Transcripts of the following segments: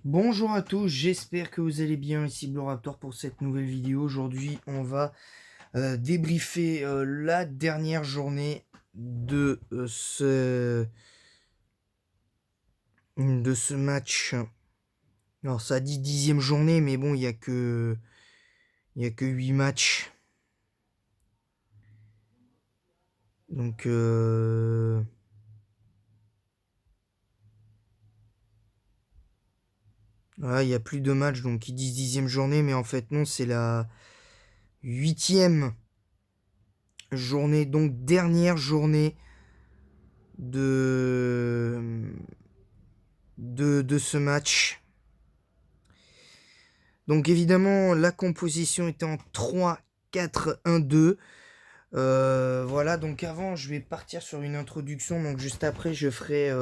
Bonjour à tous, j'espère que vous allez bien, ici Bloraptor pour cette nouvelle vidéo. Aujourd'hui, on va débriefer la dernière journée de ce match. Alors, ça dit 10e journée, mais bon, il y a que 8 matchs. Donc, voilà, il y a plus de matchs, donc ils disent 10e journée, mais en fait, non, c'est la 8e journée, donc dernière journée de, de ce match. Donc évidemment, la composition était en 3-4-1-2. Voilà, donc avant, je vais partir sur une introduction. Donc juste après, je ferai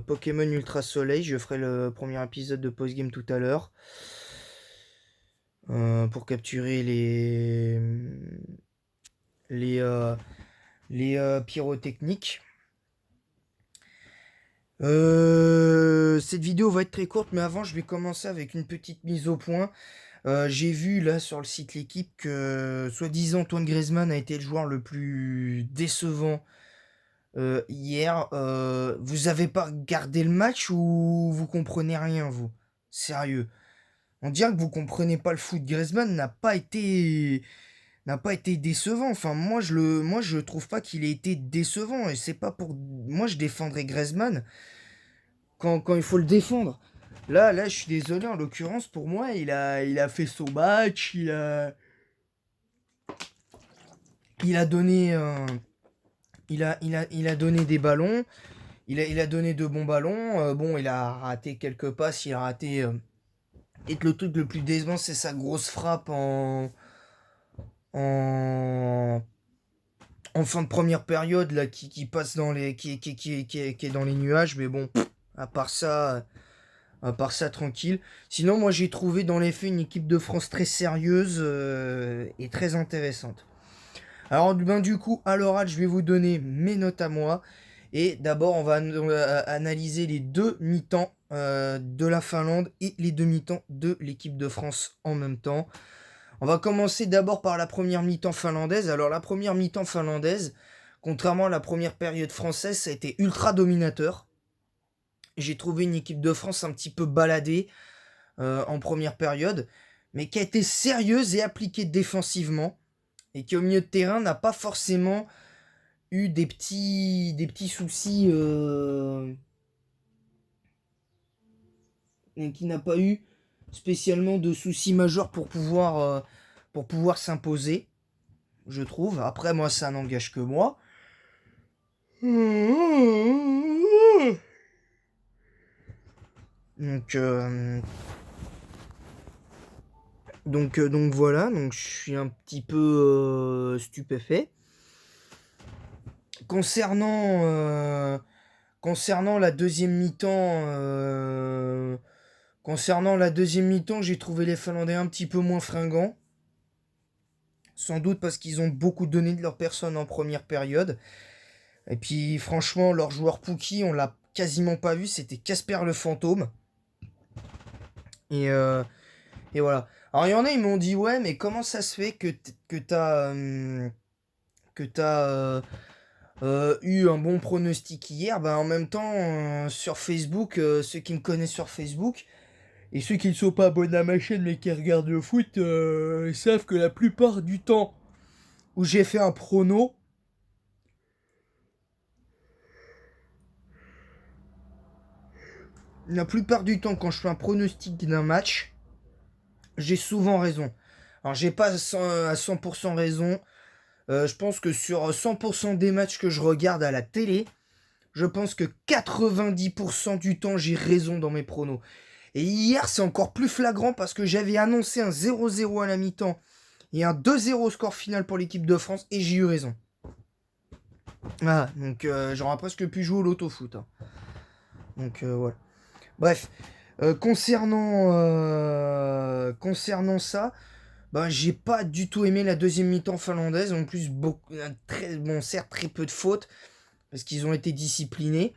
Pokémon Ultra Soleil. Je ferai le premier épisode de Postgame tout à l'heure. Pour capturer les pyrotechniques. Cette vidéo va être très courte, mais avant, je vais commencer avec une petite mise au point. J'ai vu là sur le site L'équipe que soi-disant Antoine Griezmann a été le joueur le plus décevant hier. Vous avez pas regardé le match ou vous comprenez rien, vous? Sérieux. On dirait que vous comprenez pas le foot. Griezmann n'a pas été décevant. Enfin, moi je trouve pas qu'il ait été décevant. Et c'est pas pour. Moi je défendrais Griezmann quand il faut le défendre. Là, je suis désolé, en l'occurrence, pour moi, il a fait son match, il a donné, il a donné des ballons, il a donné de bons ballons. Bon, il a raté quelques passes, il a raté. Et le truc le plus décevant, c'est sa grosse frappe en, en fin de première période, là, qui passe dans les, qui est dans les nuages. Mais bon, à part ça, tranquille. Sinon, moi, j'ai trouvé dans les faits une équipe de France très sérieuse et très intéressante. Alors, ben, du coup, à l'oral, je vais vous donner mes notes à moi. Et d'abord, on va analyser les deux mi-temps de la Finlande et les deux mi-temps de l'équipe de France en même temps. On va commencer d'abord par la première mi-temps finlandaise. Alors, la première mi-temps finlandaise, contrairement à la première période française, ça a été ultra dominateur. J'ai trouvé une équipe de France un petit peu baladée en première période, mais qui a été sérieuse et appliquée défensivement, et qui au milieu de terrain n'a pas forcément eu des petits soucis, et qui n'a pas eu spécialement de soucis majeurs pour pouvoir s'imposer, je trouve. Après, moi, ça n'engage que moi. Donc, donc voilà, donc je suis un petit peu stupéfait. Concernant, concernant la deuxième mi-temps, j'ai trouvé les Finlandais un petit peu moins fringants. Sans doute parce qu'ils ont beaucoup donné de leur personne en première période. Et puis franchement, leur joueur Pookie, on l'a quasiment pas vu, c'était Casper le fantôme. Et, et voilà. Alors il y en a, ils m'ont dit, ouais, mais comment ça se fait que t'as eu un bon pronostic hier? Ben, en même temps, sur Facebook, ceux qui me connaissent sur Facebook, et ceux qui ne sont pas abonnés à ma chaîne mais qui regardent le foot, ils savent que la plupart du temps où j'ai fait un prono, la plupart du temps quand je fais un pronostic d'un match, j'ai souvent raison. Alors j'ai pas à 100% raison. Je pense que sur 100% des matchs que je regarde à la télé, je pense que 90% du temps j'ai raison dans mes pronos. Et hier c'est encore plus flagrant parce que j'avais annoncé un 0-0 à la mi-temps et un 2-0 score final pour l'équipe de France et j'ai eu raison. Ah, donc j'aurais presque pu jouer au loto-foot, hein. Donc voilà. Bref, concernant ça, ben, j'ai pas du tout aimé la deuxième mi-temps finlandaise. En plus, certes, très peu de fautes, parce qu'ils ont été disciplinés.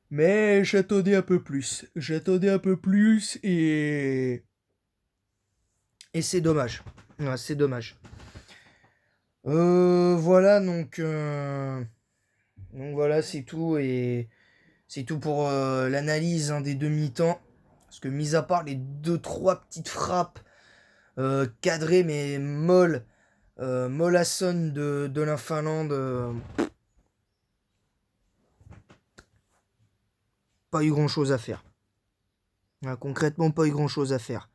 Mais j'attendais un peu plus. J'attendais un peu plus et c'est dommage. Ouais, c'est dommage. Voilà, donc voilà, c'est tout. Et c'est tout pour l'analyse hein, des demi-temps. Parce que mis à part les deux trois petites frappes cadrées mais molles, mollassonnes de la Finlande, pas eu grand-chose à faire. Concrètement, pas eu grand-chose à faire.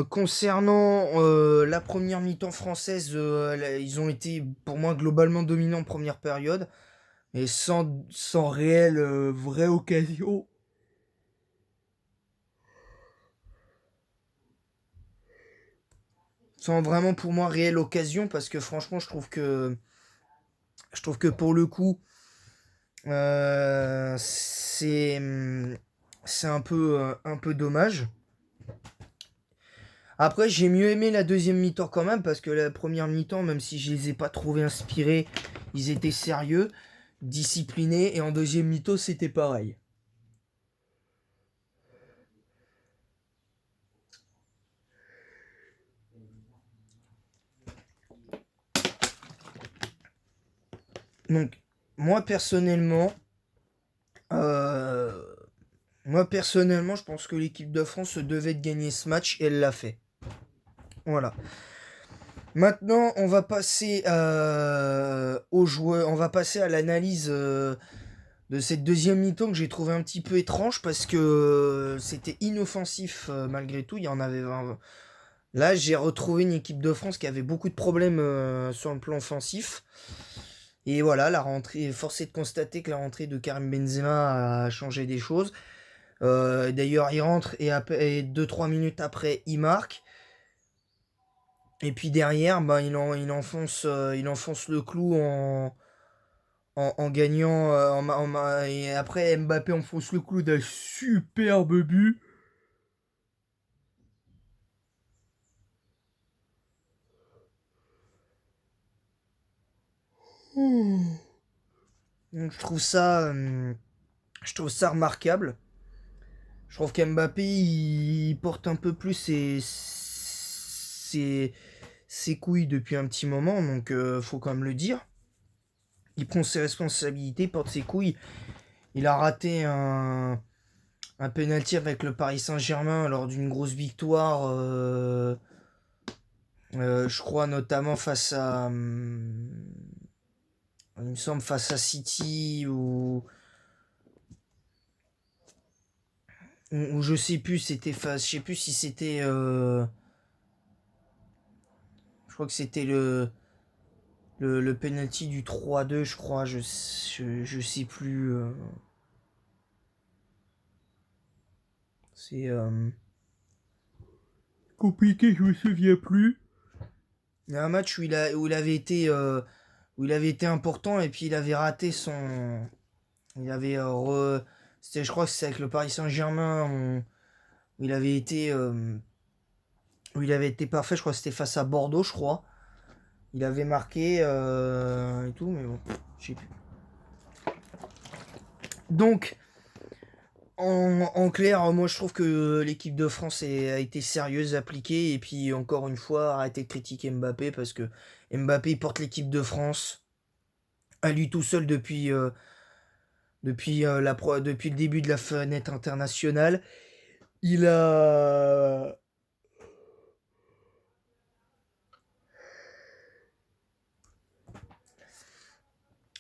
Concernant la première mi-temps française, ils ont été pour moi globalement dominants en première période. Et sans réelle vraie occasion. Sans vraiment pour moi réelle occasion parce que franchement je trouve que pour le coup c'est un peu dommage. Après j'ai mieux aimé la deuxième mi-temps quand même parce que la première mi-temps même si je les ai pas trouvés inspirés, ils étaient sérieux, disciplinés et en deuxième mi-temps c'était pareil. Donc moi personnellement euh, moi personnellement je pense que l'équipe de France devait de gagner ce match et elle l'a fait. Voilà. Maintenant, on va passer aux joueurs. On va passer à l'analyse de cette deuxième mi-temps que j'ai trouvé un petit peu étrange parce que c'était inoffensif malgré tout. Il y en avait. Là, j'ai retrouvé une équipe de France qui avait beaucoup de problèmes sur le plan offensif. Et voilà, la rentrée. Force est de constater que la rentrée de Karim Benzema a changé des choses. D'ailleurs, il rentre et 2-3 minutes après, il marque. Et puis derrière, bah, il enfonce le clou en gagnant. Et après, Mbappé enfonce le clou d'un superbe but. Donc, je trouve ça remarquable. Je trouve qu'Mbappé, il porte un peu plus ses couilles depuis un petit moment, donc faut quand même le dire. Il prend ses responsabilités, porte ses couilles. Il a raté un penalty avec le Paris Saint-Germain lors d'une grosse victoire, je crois notamment face à, il me semble face à City ou je sais plus, je sais plus si c'était, je crois que c'était le penalty du 3-2, je crois, je sais plus, c'est compliqué, je me souviens plus. Il y a un match où il avait été important et puis il avait raté son. Il avait. Je crois que c'était avec le Paris Saint-Germain où il avait été. Où il avait été parfait, je crois que c'était face à Bordeaux, je crois. Il avait marqué et tout, mais bon, je sais plus. Donc, en clair, moi je trouve que l'équipe de France a été sérieuse, appliquée, et puis encore une fois, arrêtez de critiquer Mbappé parce que Mbappé porte l'équipe de France à lui tout seul depuis le début de la fenêtre internationale. Il a.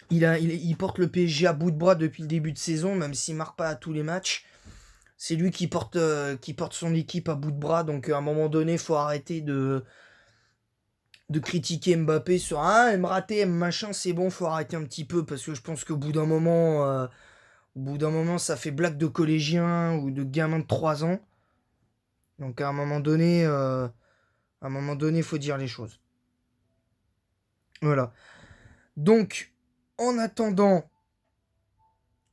Il porte le PSG à bout de bras depuis le début de saison, même s'il marque pas à tous les matchs. C'est lui qui porte son équipe à bout de bras, donc à un moment donné, il faut arrêter de critiquer Mbappé sur ah, M raté, M machin, c'est bon, faut arrêter un petit peu, parce que je pense qu'au bout d'un moment, ça fait blague de collégiens ou de gamins de 3 ans. Donc à un moment donné, il faut dire les choses. Voilà. Donc, en attendant,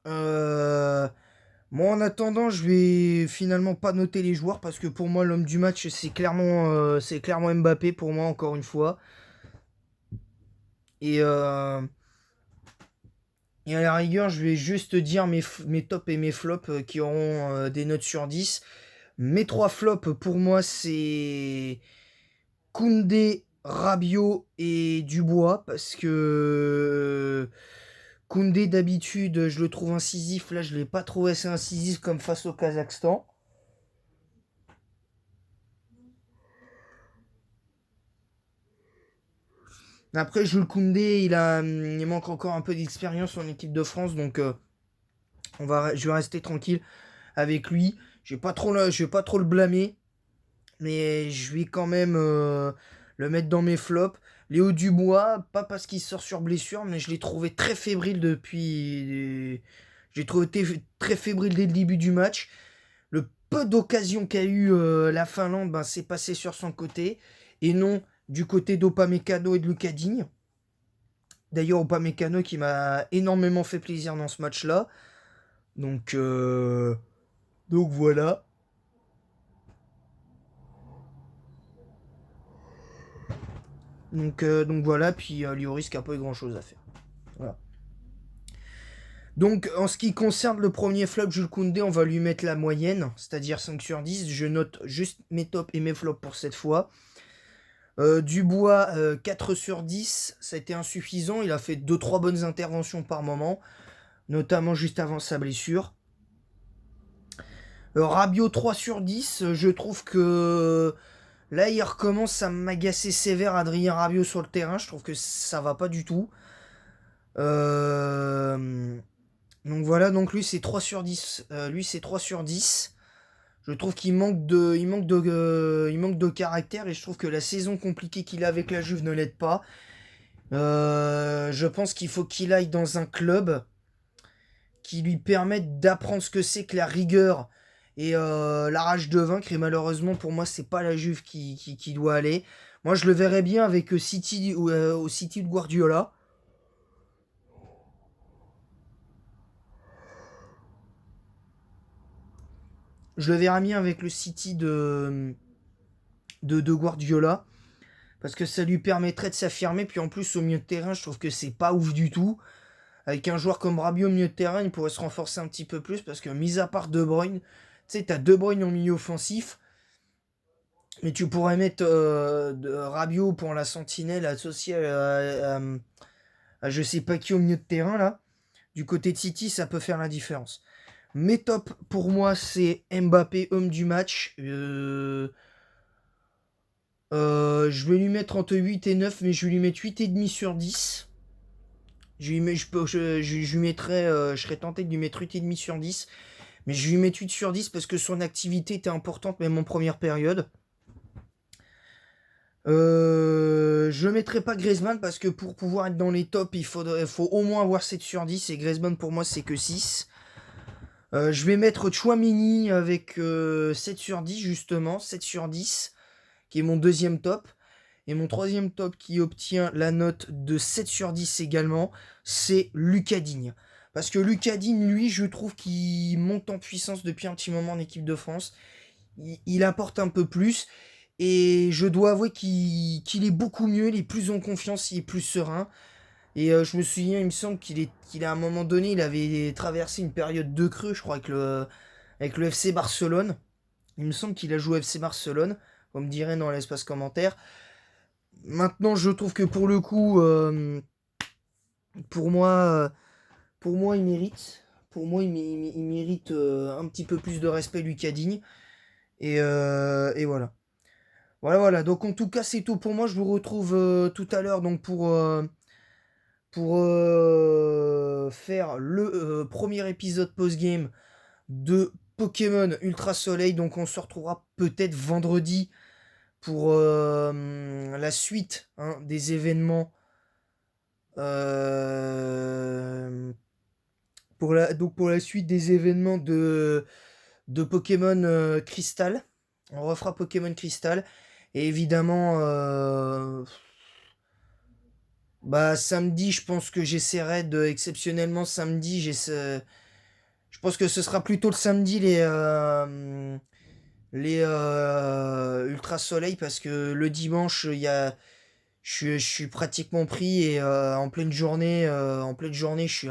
euh, moi en attendant, je vais finalement pas noter les joueurs parce que pour moi l'homme du match c'est clairement Mbappé pour moi encore une fois. Et Et à la rigueur, je vais juste dire mes tops et mes flops qui auront des notes sur 10. Mes 3 flops, pour moi, c'est Koundé, Rabiot et Dubois. Parce que Koundé, d'habitude, je le trouve incisif. Là, je ne l'ai pas trouvé assez incisif comme face au Kazakhstan. Après, Jules Koundé, il manque encore un peu d'expérience en équipe de France. Donc, je vais rester tranquille avec lui. Je vais pas trop le blâmer. Mais je vais quand même le mettre dans mes flops. Léo Dubois, pas parce qu'il sort sur blessure, mais je l'ai trouvé très fébrile depuis. Je l'ai trouvé très fébrile dès le début du match. Le peu d'occasions qu'a eu la Finlande, ben, c'est passé sur son côté. Et non du côté d'Upamecano et de Lucas Digne. D'ailleurs, Upamecano qui m'a énormément fait plaisir dans ce match-là. Donc, euh, donc voilà. Donc voilà, puis Lloris qui n'a pas eu grand chose à faire. Voilà. Donc en ce qui concerne le premier flop, Jules Koundé, on va lui mettre la moyenne, c'est-à-dire 5 sur 10. Je note juste mes tops et mes flops pour cette fois. Dubois, 4 sur 10, ça a été insuffisant. Il a fait 2-3 bonnes interventions par moment, notamment juste avant sa blessure. Rabiot, 3 sur 10, je trouve que là il recommence à m'agacer sévère Adrien Rabiot sur le terrain. Je trouve que ça va pas du tout. Euh, Donc voilà, donc lui c'est 3 sur 10. Lui c'est 3 sur 10. Je trouve il manque de caractère et je trouve que la saison compliquée qu'il a avec la Juve ne l'aide pas. Je pense qu'il faut qu'il aille dans un club qui lui permette d'apprendre ce que c'est que la rigueur et la rage de vaincre. Et malheureusement pour moi c'est pas la Juve qui doit aller. Moi je le verrais bien avec City au City de Guardiola. Je le verrais bien avec le City de Guardiola. Parce que ça lui permettrait de s'affirmer. Puis en plus, au milieu de terrain, je trouve que c'est pas ouf du tout. Avec un joueur comme Rabiot au milieu de terrain, il pourrait se renforcer un petit peu plus. Parce que, mis à part De Bruyne, tu sais, t'as De Bruyne en milieu offensif. Mais tu pourrais mettre Rabiot pour la sentinelle associée à je sais pas qui au milieu de terrain, là. Du côté de City, ça peut faire la différence. Mes tops, pour moi, c'est Mbappé, homme du match. Je vais lui mettre entre 8 et 9, mais je vais lui mettre 8,5 sur 10. Je lui mettrais, je serais tenté de lui mettre 8,5 sur 10. Mais je lui mets 8 sur 10 parce que son activité était importante, même en première période. Je mettrai pas Griezmann parce que pour pouvoir être dans les tops, faut au moins avoir 7 sur 10. Et Griezmann, pour moi, c'est que 6. Je vais mettre Chouameni avec 7 sur 10, justement. 7 sur 10, qui est mon deuxième top. Et mon troisième top qui obtient la note de 7 sur 10 également, c'est Lucas Digne. Parce que Lucas Digne, lui, je trouve qu'il monte en puissance depuis un petit moment en équipe de France. Il apporte un peu plus. Et je dois avouer qu'il est beaucoup mieux, il est plus en confiance, il est plus serein. Et je me souviens, il me semble qu'il à un moment donné, il avait traversé une période de creux, je crois, avec le FC Barcelone. Il me semble qu'il a joué au FC Barcelone, on me dirait dans l'espace commentaire. Maintenant, je trouve que pour le coup, pour moi, euh, pour moi, il mérite. Pour moi, il mérite un petit peu plus de respect, Lucas Digne. Et voilà. Voilà, voilà. Donc, en tout cas, c'est tout pour moi. Je vous retrouve tout à l'heure donc pour faire le premier épisode post-game de Pokémon Ultra Soleil. Donc, on se retrouvera peut-être vendredi pour la suite hein, des événements. Donc pour la suite des événements de Pokémon Crystal. On refera Pokémon Crystal. Et évidemment, bah samedi, je pense que j'essaierai de exceptionnellement samedi. Je pense que ce sera plutôt le samedi les Ultra Soleil parce que le dimanche il y a je suis pratiquement pris et en pleine journée je suis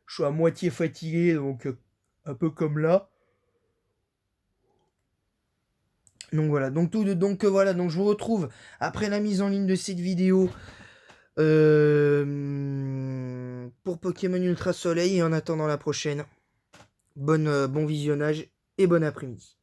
Je suis à moitié fatigué, donc un peu comme là. Donc voilà, donc je vous retrouve après la mise en ligne de cette vidéo pour Pokémon Ultra Soleil et en attendant la prochaine, bon visionnage et bon après-midi.